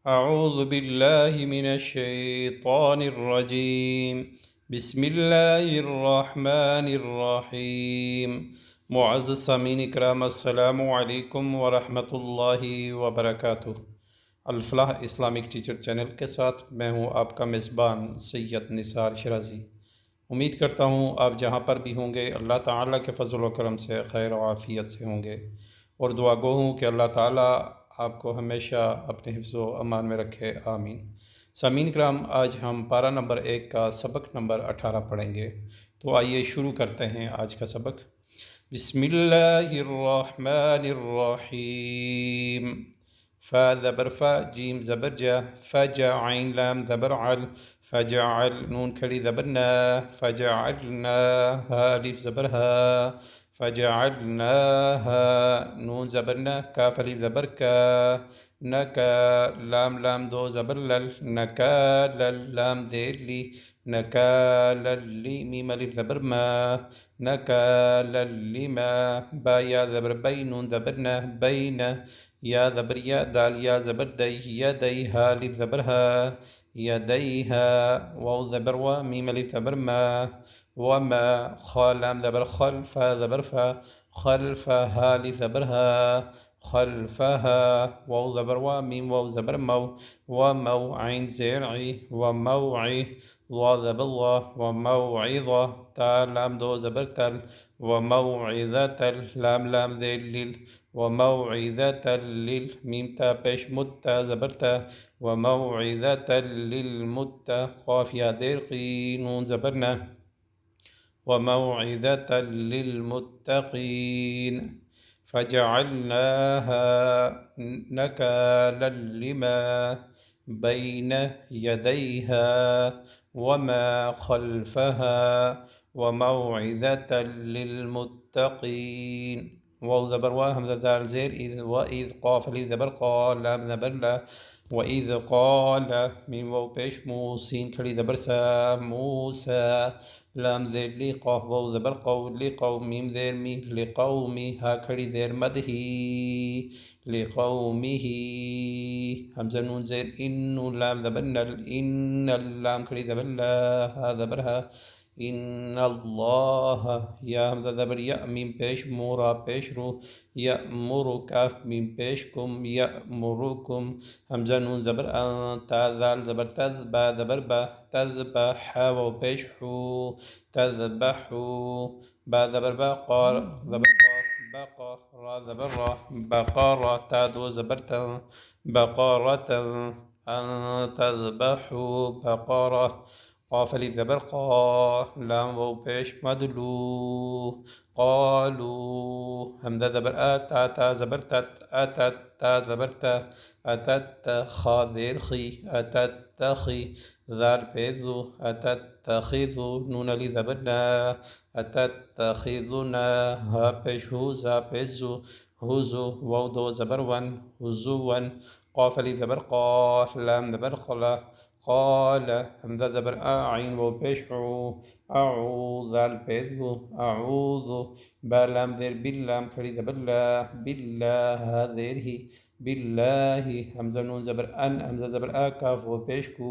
अऊज़ु बिल्लाहि मिनश्शैतानिर्रजीम बिस्मिल्लाहिर्रहमानिर्रहीम। मुअज़्ज़ज़ सामीन इकराम, अस्सलामु अलैकुम वरहमतुल्लाहि वबरकातुहू। अल-फलाह इस्लामिक टीचर चैनल के साथ मैं हूँ आपका मेज़बान सैयद निसार शराज़ी। उम्मीद करता हूँ आप जहाँ पर भी होंगे अल्लाह ताला के फ़ज़ल व करम से खैर व आफ़ियत से होंगे, और दुआ गो हूँ कि अल्लाह ताला आपको हमेशा अपने हिफ्ज़ व अमान में रखे, आमीन। सामीन कराम, आज हम पारा नंबर 1 का सबक नंबर 18 पढ़ेंगे। तो आइए शुरू करते हैं आज का सबक। बिस्मिल्लाहिर्रहमानिर्रहीम। फ़ा ज़बर फ़ा, जीम ज़बर जा, फ़जा आइन लाम ज़बर अल, फ़जअल नून खड़ी ज़बर ना, फ़जअलना हा अलिफ ज़बर हा, फ़जअलनाहा नून ज़बर न, काफ़ अलिफ ज़बर का, नका लाम लाम दो ज़बर लल, नकालल लाम ज़ेर ली, नकालली मीम अलिफ ज़बर मा, नकाललिमा बा या ज़बर बै नून ज़बर न, बैन या ज़बर या दाल या ज़बर दै, यदै हा अलिफ ज़बर हा, यदैहा वाव ज़बर व मीम अलिफ ज़बर मा, वमा ख लाम ज़बर खल, फ़ा ज़बर फ़ा, खल्फ़हा अलिफ ज़बर हा, खल्फ़हा वाव ज़बर व मीम वाव ज़बर मौ, वमौ ऐन ज़ेर ई, वमौई ज़ा ज़बर ज़ा, वमौइज़ा ता लाम दो ज़बर तल, वमौइज़तल लाम लाम ज़ेर लिल, वमौइज़तल लिल मीम ता पेश मुत्ता ज़बर ता, वमौइज़तल लिलमुत्ता क़ाफ़ या ज़ेर क़ी नून ज़बर ना, वमौइज़तल लिलमुत्तक़ीन। फ़जअलनाहा नकालन लिमा बैन यदैहा वमा खल्फ़हा वमौइज़तल लिलमुत्तक़ीन। वाव ज़बर वा हमज़ा दाल ज़ेर इज़ व इज़ क़ाफ़ अलिफ ज़बर क़ा लाम ज़बर ला, व इज़ क़ाल मीम वाव पेश मू सीन खड़ी ज़बर सा, मूसा लाम ज़ेर ली, क़ाफ़ वाव ज़बर क़ौ, लिक़ौ मीम ज़ेर मी, लिक़ौमी हा खड़ी ज़ेर मद ही, लिक़ौमिही हमज़ा नून ज़ेर इन, नून लाम ज़बर नल, इन्नल लाम खड़ी ज़बर ला, हा ज़बर हा, इन्नल्लाह या हमज़ा ज़बर या मीम पेश मोरा पेश रू, यअमुरु काफ़ मीम पेश कुम, यअमुरुकुम हमज़ा नून ज़बर ता ज़ाल ज़बर तज़ बा ज़बर बा, तज़बह वाव पेश हू, तज़बहू बा ज़बर बा क़ार ज़बर क़ा, बक़ा रा ज़बर रा, बक़रा ता दो ज़बर ता, बक़रतन तज़बहू बक़रा क़ाफ़ अलिफ ज़बर क़ा लाम वाव पेश मदलू, क़ालू हमज़ा ज़बर आ ता ज़बर तत, अतत ता ज़बर ता, अतत ख़ा ज़ेर ख़ी, अतत्तख़ी ज़ाल पेश ज़ू, अतत्तख़िज़ू नून अलिफ ज़बर ना, अतत्तख़िज़ुना हा पेश हू ज़ा पेश ज़ू, हुज़ू वाव दो ज़बर वन, हुज़ुवन क़ाफ़ अलिफ ज़बर क़ा लाम ज़बर क़ला, क़ाल हमज़ा ज़बर आ आइन वाव पेश ऊ, अऊ ज़ाल पेश ज़ू, अऊज़ु बा लाम ज़ेर बिल्लाम खड़ी ज़बर ला, बिल्लाह ज़ेर ही, बिल्लाहि हमज़ा नून ज़बर अन, हमज़ा ज़बर आ काफ़ वाव पेश कू,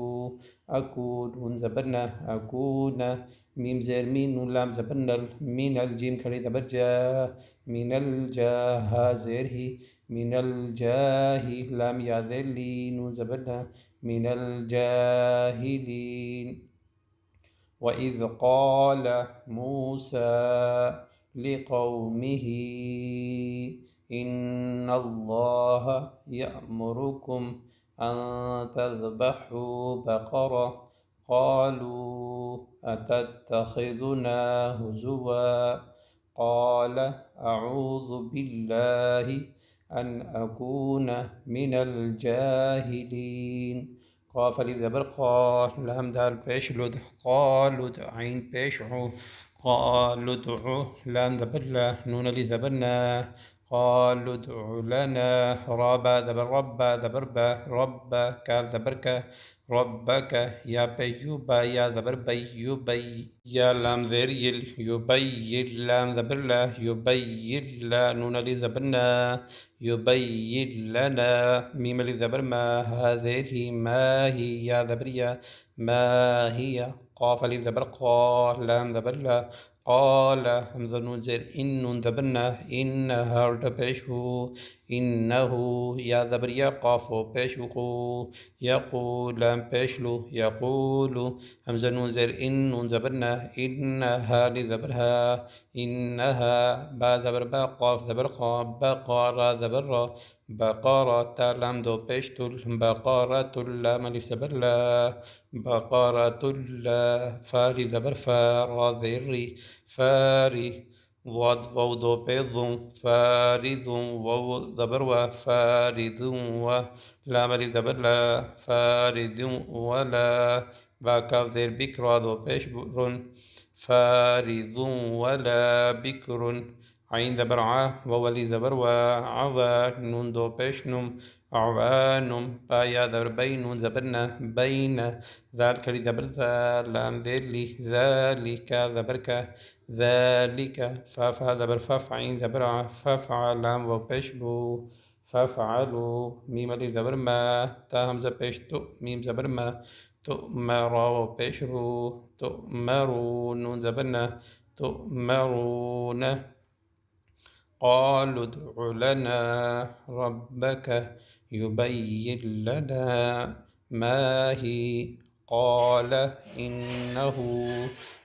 अकू नून ज़बर ना, अकूना मीम ज़ेर मी, नून लाम ज़बर नल, मिनल जीम खड़ी ज़बर जा, मिनल जा हा ज़ेर ही, मिनल जाही लाम या ज़ेर ली, नून ज़बर ना, मिनल जाहिलीन। वइज़ क़ाल मूसा लिक़ौमिही इन्नल्लाह यअमुरुकुम अन तज़बहू बक़रा क़ालू अतत्तख़िज़ुना हुज़ुवा क़ाल अऊज़ु बिल्लाहि अन अकून मिनल जाहिलीन। क़ाफ़ अलिफ ज़बर क़ा लाम दाल पेश लुद, क़ालुद ऐन पेश उ, क़ालुदउ लाम ज़बर ला, नून अलिफ ज़बर ना, قالوا ادع لنا ربا ذبر ربا ذبر با ربا كاف ذبر كا ربك يا بيوبا يا ذبر بيوبي يا لام ذير يل يبين لام ذبر لا يبين لا نون لي ذبرنا يبين لنا ميم لي ذبر ما هذه ما هي يا ذبريا ما هي قاف لي ذبر قا لام ذبر لا قال همزة نون زير إن نون ذبرنا إنها ارتبشه إنه يا ذبريا قاف بشكو يقول لام بشلو يقول همزة نون زير إن نون ذبرنا إنها لذبرها إنها با ذبر با قاف ذبر قا بقرة ذبر بقرة لام دو بشتل بقرة لام ألف ذبر لا بقرة لا فاري ذبر فا ذري فاري ضاد واو دو بيض فارض واو ذبر وفارض و لام ألف ذبر لا فارض ولا باكاف ذير بكر دو بيش بر فارض ولا بكر عين ذبر ع وولي ذبر وعوى نون دو بيشنم عوانم بايا ذبر بين ذبرنا بين ذلك لذبر ذا لام ذلي ذلك ذبرك ذلك فاف ذبر فاف عين ذبر ع فافعل لام وبيشلو فافعلوا ميم لذبر ما تا همزة بيشتو ميم ذبر ما تؤمر وبشروا تؤمرون نون زبنا تؤمرون قالوا ادع لنا ربك يبين لنا ما هي قال إنه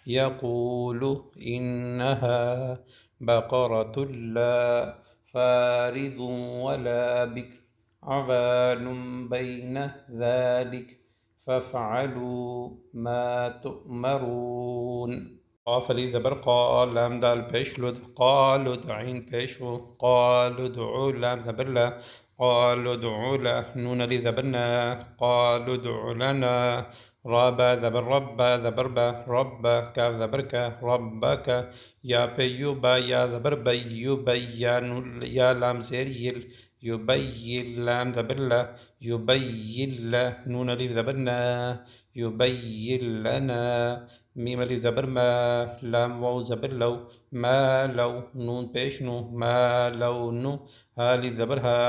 يقول إنها بقرة لا فارض ولا بكر عوان بين ذلك فافعلوا ما تؤمرون قاف لي ذبر قال لام دال بيشلد قالوا دعين بيشو قالوا ادعوا لام ذبر لا قالوا ادعوا له نون لي ذبرنا قالوا ادعوا لنا رابا ذبر ربا ذبر با ربا كاف ذبرك ربك يا بيوبا يا ذبر بيوبي يا لام زيريل يبين لام ذبر لا يبين لا نون لي ذبرنا يبين لنا ميم لي ذبر ما لام واو ذبر لو ما لو نون بيشنو ما لونو ها لي ذبرها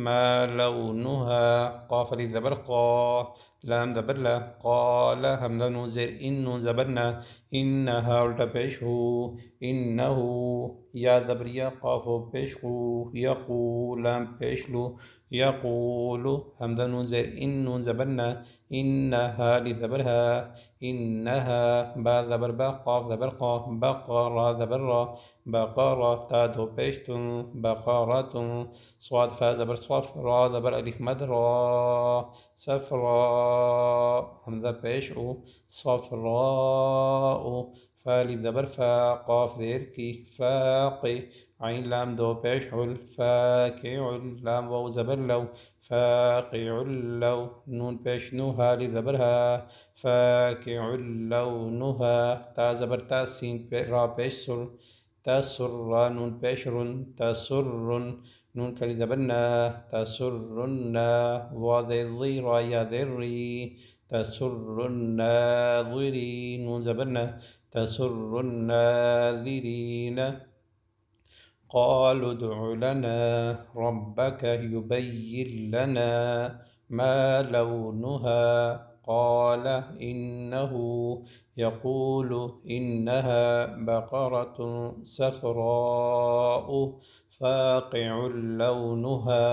ما لونها قاف لي ذبر قا لام ذبر لا قال همزة نون زير إن نون ذبرنا إنها ارتبشه إنه يا ذبريا قاف بشخو يقول لام بشلو يقول همزة نون زير إن نون ذبرنا إنها لذبرها إنها با ذبر با قاف ذبر قاف بقرة ذبر بقرة تادو بيشتن بقرة صاد فا ذبر صف را ذبر ألف مد را صفراء همزة بيشو صفراء فالف ذبر فا قاف ذيركي فاقي عين لام دو بيشعل فاكع لام واو ذبر لو فاقع لو نون بيشنو هالي ذبرها فاكع لونها تا ذبر تا سين را بيشسر تسر نون بيشر تسر نون كلي ذبرنا تسرن وذي الضير يا ذري تسر الناظرين نون ذبرنا تسر الناذرين قالوا ادع لنا ربك يبين لنا ما لونها قال إنه يقول إنها بقرة صفراء فاقع لونها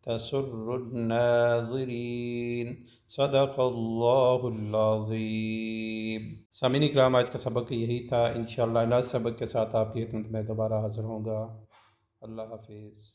تسر الناظرين صدق الله العظीम। सामीन इकराम, आज का सबक यही था। इंशाअल्लाह अगला सबक के साथ आपकी खिदमत में दोबारा हाज़िर होऊंगा। अल्लाह हाफिज़।